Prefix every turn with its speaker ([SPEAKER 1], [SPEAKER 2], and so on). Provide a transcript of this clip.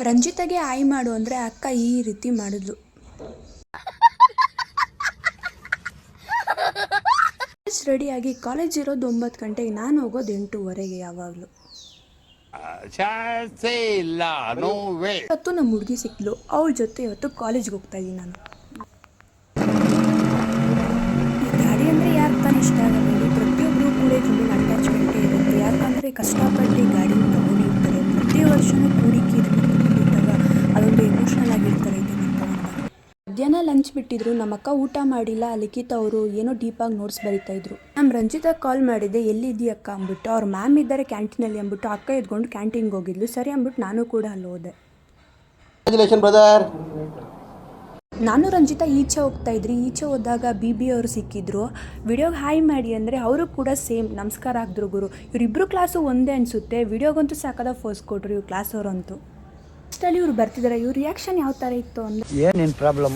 [SPEAKER 1] ರಂಜಿತಾಗೆ ಆಯ್ ಮಾಡು ಅಂದರೆ ಅಕ್ಕ ಈ ರೀತಿ ಮಾಡಿದ್ಲು. ರೆಡಿಯಾಗಿ ಕಾಲೇಜ್ ಇರೋದು 9 ಗಂಟೆಗೆ, ನಾನು ಹೋಗೋದು 8:30 ಯಾವಾಗಲೂ. ಇವತ್ತು ನಮ್ಮ ಹುಡುಗಿ ಸಿಕ್ಲು, ಅವಳ ಜೊತೆ ಇವತ್ತು ಕಾಲೇಜ್ಗೆ ಹೋಗ್ತಾ ಇದ್ದೀನಿ ನಾನು. ಈ ಗಾಡಿ ಅಂದರೆ ಯಾರು ತಾನು ಇಷ್ಟ ಆಗಲ್ಲ, ಪ್ರತಿಯೊಬ್ಬರು ಕೂಡ ತುಂಬ ಅಟ್ಯಾಚ್ಮೆಂಟೇ ಇರುತ್ತೆ. ಯಾಕಂದರೆ ಕಷ್ಟಪಟ್ಟು ಗಾಡಿ ತಗೊಂಡಿರ್ತಾರೆ, ಪ್ರತಿ ವರ್ಷವೂ ಕೂಡಿಕೆ ಇದ್ದಾಗ ಅದೊಂದು ಎಮೋಷ್ನಲ್ ಆಗಿರ್ತಾರೆ. ಇದನ್ನು ತಗೊಂಡಾಗ ಮಧ್ಯಾಹ್ನ ಲಂಚ್ ಬಿಟ್ಟಿದ್ರು, ನಮ್ಮ ಅಕ್ಕ ಊಟ ಮಾಡಿಲ್ಲ. ಲಿಖಿತ್ ಅವರು ಏನೋ ಡೀಪಾಗಿ ನೋಟ್ಸ್ ಬರೀತಾ ಇದ್ರು. ನಮ್ಮ ರಂಜಿತಾ ಕಾಲ್ ಮಾಡಿದೆ, ಎಲ್ಲಿದ್ದೀಯ ಅಕ್ಕ ಅಂದ್ಬಿಟ್ಟು. ಅವ್ರ ಮ್ಯಾಮ್ ಇದ್ದಾರೆ ಕ್ಯಾಂಟೀನಲ್ಲಿ ಅಂದ್ಬಿಟ್ಟು ಅಕ್ಕ ಎದ್ಕೊಂಡು ಕ್ಯಾಂಟೀನ್ಗೆ ಹೋಗಿದ್ಲು. ಸರಿ ಅಂದ್ಬಿಟ್ಟು ನಾನು ಕೂಡ ಅಲ್ಲಿ ಹೋದೆ. ನಾನು ರಂಜಿತಾ ಈಚೆ ಹೋಗ್ತಾ ಇದ್ರಿ. ಈಚೆ ಹೋದಾಗ BB ಅವರು ಸಿಕ್ಕಿದ್ರು. ವಿಡಿಯೋಗೆ ಹಾಯ್ ಮಾಡಿ ಅಂದರೆ ಅವರು ಕೂಡ ಸೇಮ್ ನಮಸ್ಕಾರ ಹಾಕಿದ್ರು. ಗುರು ಇವರಿಬ್ಬರು ಕ್ಲಾಸು ಒಂದೇ ಅನಿಸುತ್ತೆ. ವಿಡಿಯೋಗಂತೂ ಸಾಕಾದ ಫೋಸ್ ಕೊಟ್ರು ಇವ್ರು ಕ್ಲಾಸ್ ಅವರಂತೂ. ಅಷ್ಟರಲ್ಲಿ ಇವ್ರು ಬರ್ತಿದ್ದಾರೆ. ಇವ್ರ ರಿಯಾಕ್ಷನ್ ಯಾವ ಥರ ಇತ್ತು ಅಂದರೆ,
[SPEAKER 2] ಏನೇನು ಪ್ರಾಬ್ಲಮ್